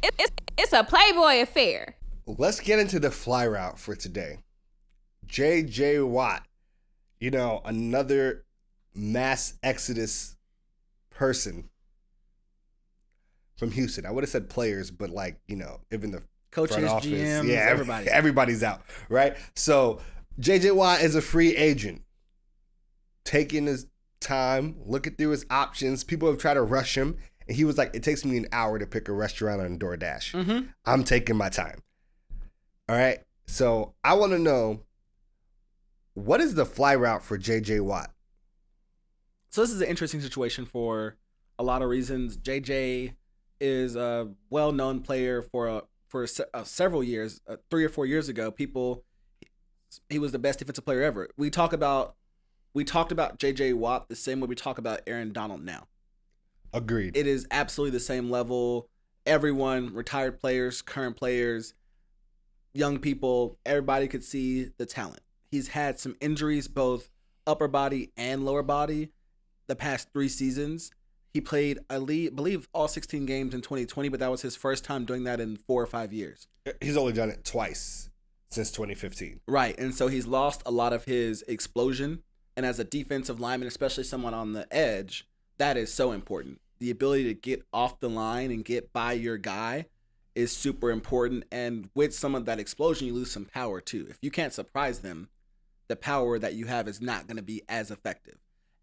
it's a Playboy affair. Let's get into the fly route for today. J.J. Watt, another mass exodus person from Houston. I would have said players, but even the coaches, front office, GMs, everybody. Everybody's out, right? So J.J. Watt is a free agent, taking his time, looking through his options. People have tried to rush him, and he was like, "It takes me an hour to pick a restaurant on DoorDash. Mm-hmm. I'm taking my time." All right. So I want to know, what is the fly route for J.J. Watt? So this is an interesting situation for a lot of reasons. JJ is a well-known player for several years. 3 or 4 years ago, he was the best defensive player ever. We talked about JJ Watt the same way we talk about Aaron Donald now. Agreed. It is absolutely the same level. Everyone, retired players, current players, young people, everybody could see the talent. He's had some injuries, both upper body and lower body, the past 3 seasons. He played, I believe, all 16 games in 2020, but that was his first time doing that in 4 or 5 years. He's only done it twice since 2015. Right, and so he's lost a lot of his explosion. And as a defensive lineman, especially someone on the edge, that is so important. The ability to get off the line and get by your guy is super important. And with some of that explosion, you lose some power too. If you can't surprise them, the power that you have is not going to be as effective.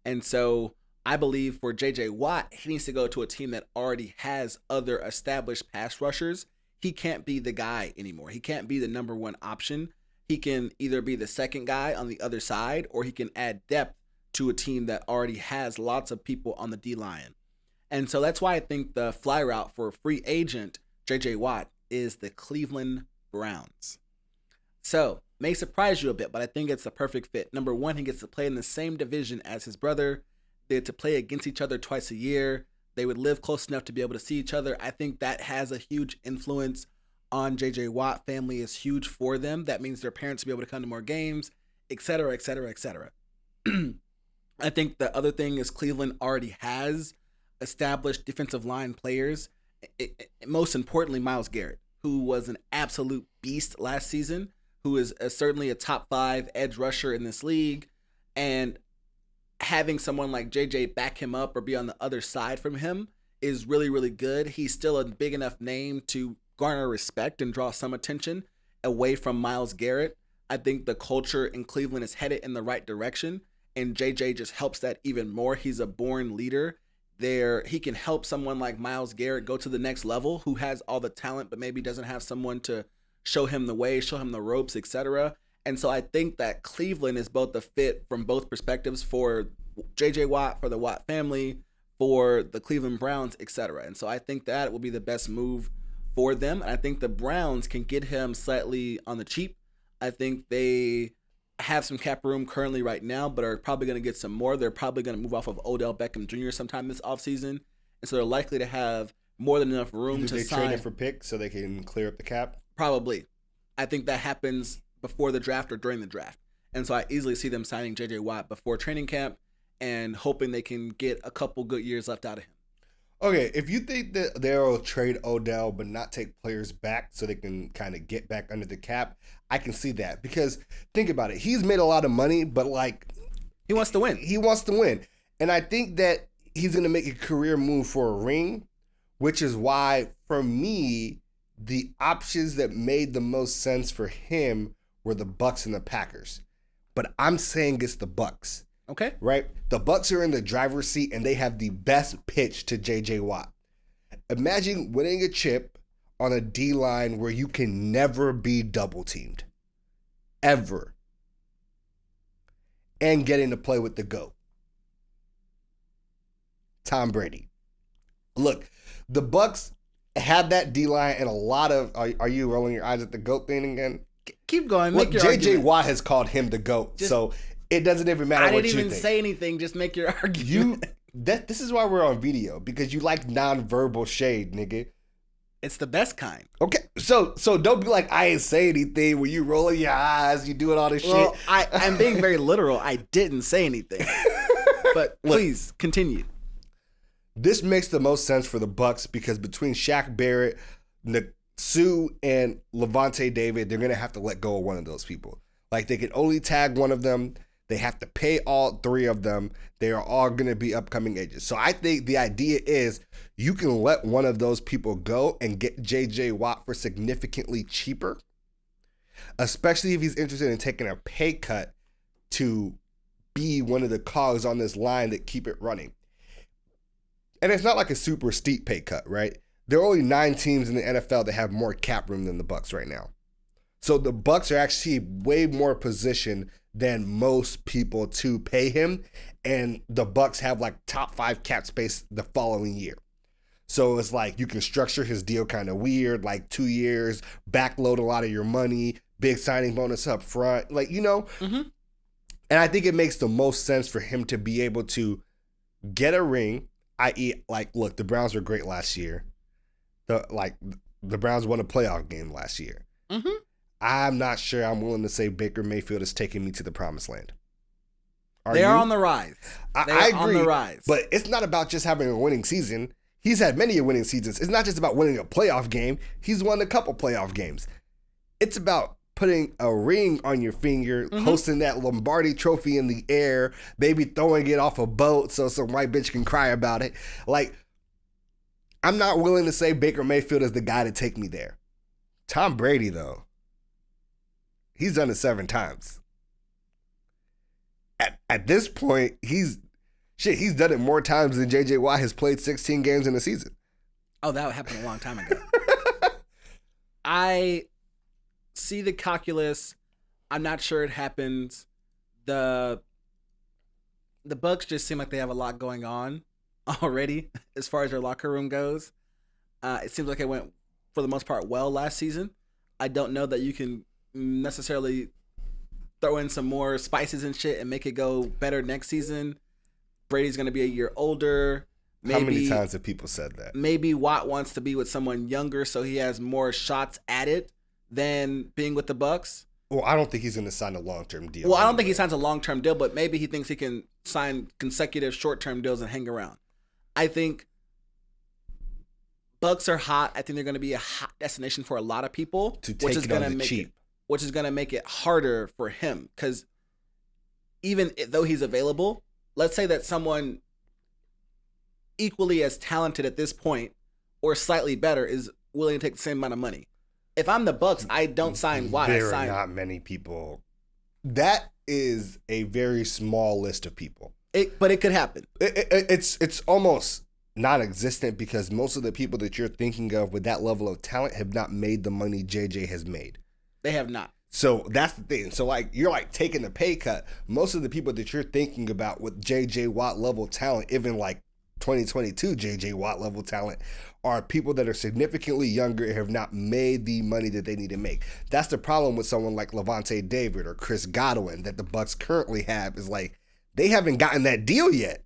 And so I believe for J.J. Watt, he needs to go to a team that already has other established pass rushers. He can't be the guy anymore. He can't be the number one option. He can either be the second guy on the other side, or he can add depth to a team that already has lots of people on the D-line. And so that's why I think the fly route for a free agent, J.J. Watt, is the Cleveland Browns. So, may surprise you a bit, but I think it's the perfect fit. Number one, he gets to play in the same division as his brother. They get to play against each other twice a year. They would live close enough to be able to see each other. I think that has a huge influence on J.J. Watt. Family is huge for them. That means their parents will be able to come to more games, et cetera, et cetera, et cetera. I think the other thing is Cleveland already has established defensive line players. Most importantly, Myles Garrett, who was an absolute beast last season, who is certainly a top 5 edge rusher in this league. And having someone like JJ back him up or be on the other side from him is really, really good. He's still a big enough name to garner respect and draw some attention away from Myles Garrett. I think the culture in Cleveland is headed in the right direction, and JJ just helps that even more. He's a born leader. He can help someone like Myles Garrett go to the next level, who has all the talent but maybe doesn't have someone to show him the way, show him the ropes, etc. And so I think that Cleveland is both a fit from both perspectives for J.J. Watt, for the Watt family, for the Cleveland Browns, etc. And so I think that will be the best move for them. And I think the Browns can get him slightly on the cheap. I think they have some cap room currently right now, but are probably going to get some more. They're probably going to move off of Odell Beckham Jr. sometime this offseason. And so they're likely to have more than enough room to sign. They trade it for picks so they can clear up the cap? Probably. I think that happens before the draft or during the draft. And so I easily see them signing J.J. Watt before training camp and hoping they can get a couple good years left out of him. Okay, if you think that they'll trade Odell but not take players back so they can kind of get back under the cap, I can see that. Because think about it. He's made a lot of money, but he wants to win. He wants to win. And I think that he's going to make a career move for a ring, which is why, for me, the options that made the most sense for him were the Bucs and the Packers. But I'm saying it's the Bucs. Okay. Right? The Bucs are in the driver's seat, and they have the best pitch to J.J. Watt. Imagine winning a chip on a D-line where you can never be double-teamed. Ever. And getting to play with the GOAT. Tom Brady. Look, the Bucs have that D-line and a lot of... Are you rolling your eyes at the GOAT thing again? Keep going. Well, J.J. Watt has called him the GOAT, so it doesn't even matter what you think. I didn't even say anything. Just make your argument. This is why we're on video, because you like nonverbal shade, nigga. It's the best kind. Okay, so don't be like, I ain't say anything when you rolling your eyes, you doing all this shit. I'm being very literal. I didn't say anything. But please, continue. This makes the most sense for the Bucs because between Shaq Barrett, Sue and Levante David, they're going to have to let go of one of those people. Like, they can only tag one of them. They have to pay all three of them. They are all going to be upcoming agents. So I think the idea is you can let one of those people go and get J.J. Watt for significantly cheaper, especially if he's interested in taking a pay cut to be one of the cogs on this line that keep it running. And it's not like a super steep pay cut, right? There are only 9 teams in the NFL that have more cap room than the Bucs right now. So the Bucs are actually way more positioned than most people to pay him, and the Bucs have like top 5 cap space the following year. So it's like you can structure his deal kind of weird, like 2 years, backload a lot of your money, big signing bonus up front, like, you know. Mm-hmm. And I think it makes the most sense for him to be able to get a ring, i.e., like, look, the Browns were great last year. The Browns won a playoff game last year. Mm-hmm. I'm not sure I'm willing to say Baker Mayfield is taking me to the promised land. They are on the rise. I agree, on the rise. But it's not about just having a winning season. He's had many winning seasons. It's not just about winning a playoff game. He's won a couple playoff games. It's about putting a ring on your finger, hosting that Lombardi trophy in the air, maybe throwing it off a boat so some white bitch can cry about it. Like, I'm not willing to say Baker Mayfield is the guy to take me there. Tom Brady, though, he's done it 7 times. At this point, he's done it more times than J.J. Watt has played 16 games in a season. Oh, that happened a long time ago. I see the calculus. I'm not sure it happens. The Bucs just seem like they have a lot going on already as far as their locker room goes. It seems like it went, for the most part, well last season. I don't know that you can necessarily throw in some more spices and shit and make it go better next season. Brady's going to be a year older. How many times have people said that? Maybe Watt wants to be with someone younger so he has more shots at it than being with the Bucs. Well, I don't think he's going to sign a long-term deal. Well, I don't think he signs a long-term deal, but maybe he thinks he can sign consecutive short-term deals and hang around. I think Bucs are hot. I think they're going to be a hot destination for a lot of people. To take it on the cheap. Which is going to make it harder for him. Because even though he's available, let's say that someone equally as talented at this point or slightly better is willing to take the same amount of money. If I'm the Bucs, I don't sign Watt. There are not many people. That is a very small list of people. But it could happen. It's almost non-existent because most of the people that you're thinking of with that level of talent have not made the money JJ has made. They have not. So that's the thing. So like you're like taking the pay cut. Most of the people that you're thinking about with JJ Watt level talent, even like 2022 JJ Watt level talent, are people that are significantly younger and have not made the money that they need to make. That's the problem with someone like Levante David or Chris Godwin that the Bucs currently have, is like they haven't gotten that deal yet.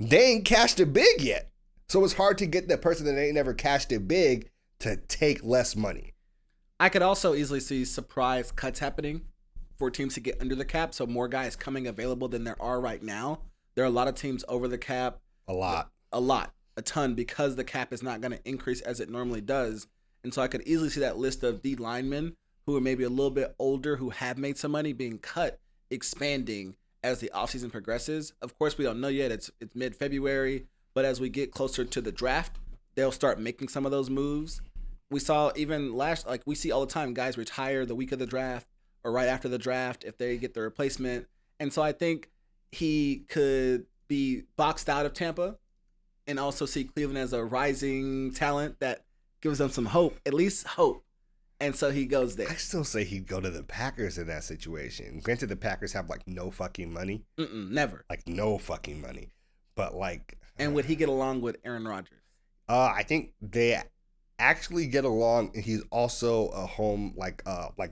They ain't cashed it big yet. So it's hard to get that person that ain't never cashed it big to take less money. I could also easily see surprise cuts happening for teams to get under the cap, so more guys coming available than there are right now. There are a lot of teams over the cap. A ton, because the cap is not going to increase as it normally does. And so I could easily see that list of D linemen who are maybe a little bit older, who have made some money, being cut, expanding as the offseason progresses. Of course, we don't know yet. It's mid-February, but as we get closer to the draft, they'll start making some of those moves. We saw even we see all the time, guys retire the week of the draft or right after the draft if they get the replacement. And so I think he could be boxed out of Tampa and also see Cleveland as a rising talent that gives them some hope, at least hope. And so he goes there. I still say he'd go to the Packers in that situation. Granted, the Packers have like no fucking money. Never. Like no fucking money. But like. And would he get along with Aaron Rodgers? I think they actually get along. He's also a home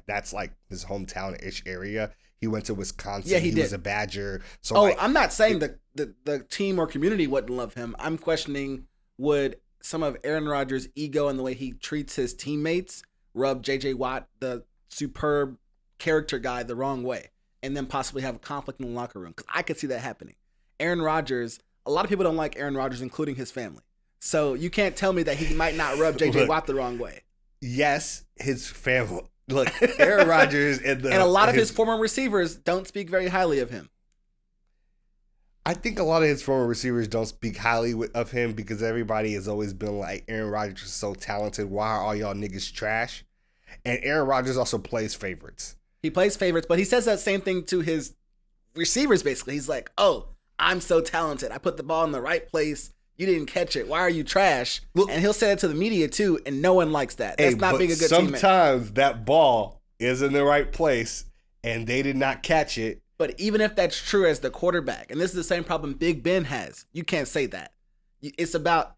that's like his hometown-ish area. He went to Wisconsin. Yeah, he did. Was a Badger. So I'm not saying the team or community wouldn't love him. I'm questioning, would some of Aaron Rodgers' ego and the way he treats his teammates rub J.J. Watt, the superb character guy, the wrong way, and then possibly have a conflict in the locker room? Because I could see that happening. Aaron Rodgers, a lot of people don't like Aaron Rodgers, including his family. So you can't tell me that he might not rub JJ Look, Watt the wrong way. Yes, his family. Look, Aaron Rodgers and a lot of his former receivers don't speak very highly of him. I think a lot of his former receivers don't speak highly of him because everybody has always been like, Aaron Rodgers is so talented. Why are all y'all niggas trash? And Aaron Rodgers also plays favorites. He plays favorites, but he says that same thing to his receivers, basically. He's like, oh, I'm so talented. I put the ball in the right place. You didn't catch it. Why are you trash? Well, and he'll say it to the media, too, and no one likes that. That's not being a good teammate. Sometimes that ball is in the right place, and they did not catch it. But even if that's true as the quarterback, and this is the same problem Big Ben has, you can't say that. It's about,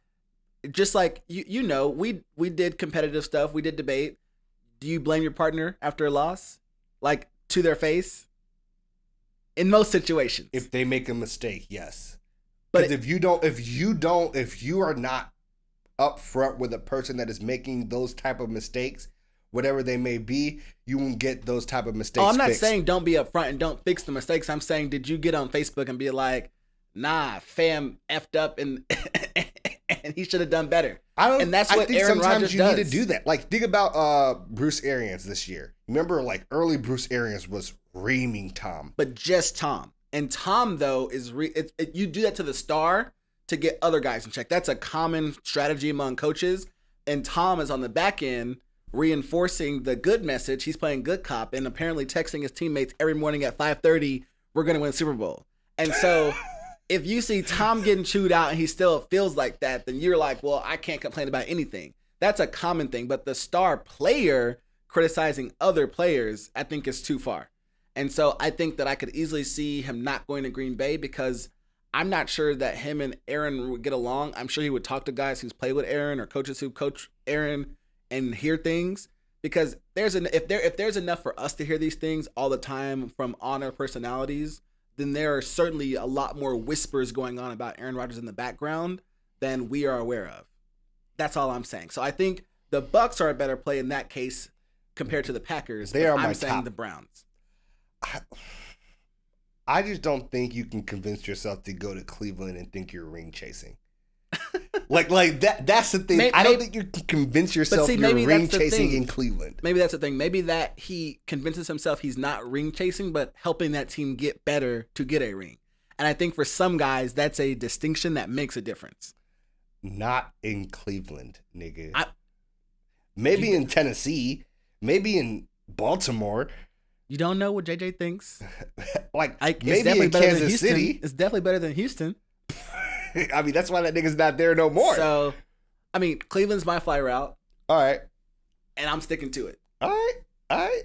just like, you know, we did competitive stuff. We did debate. Do you blame your partner after a loss? Like, to their face? In most situations. If they make a mistake, yes. But if you are not upfront with a person that is making those type of mistakes, whatever they may be, you won't get those type of mistakes. I'm not fixed. saying don't be upfront and don't fix the mistakes. I'm saying, did you get on Facebook and be like, nah, fam effed up and and he should have done better? And that's what Aaron Rodgers does. Need to do that. Like, think about Bruce Arians this year. Remember, like, early Bruce Arians was reaming Tom. But just Tom. And Tom, though, is you do that to the star to get other guys in check. That's a common strategy among coaches. And Tom is on the back end reinforcing the good message. He's playing good cop and apparently texting his teammates every morning at 5:30, we're going to win Super Bowl. And so if you see Tom getting chewed out and he still feels like that, then you're like, well, I can't complain about anything. That's a common thing. But the star player criticizing other players, I think is too far. And so I think that I could easily see him not going to Green Bay because I'm not sure that him and Aaron would get along. I'm sure he would talk to guys who's played with Aaron or coaches who coach Aaron and hear things, because if there's enough for us to hear these things all the time from honor personalities, then there are certainly a lot more whispers going on about Aaron Rodgers in the background than we are aware of. That's all I'm saying. So I think the Bucs are a better play in that case compared to the Packers. I'm saying the Browns. I just don't think you can convince yourself to go to Cleveland and think you're ring chasing. like that's the thing. I don't think you can convince yourself you're ring chasing in Cleveland. Maybe that's the thing. Maybe that he convinces himself he's not ring chasing, but helping that team get better to get a ring. And I think for some guys, that's a distinction that makes a difference. Not in Cleveland, nigga. Maybe in Tennessee. Maybe in Baltimore. You don't know what JJ thinks. Maybe in Kansas City. It's definitely better than Houston. I mean, that's why that nigga's not there no more. So, I mean, Cleveland's my fly route. All right. And I'm sticking to it. All right.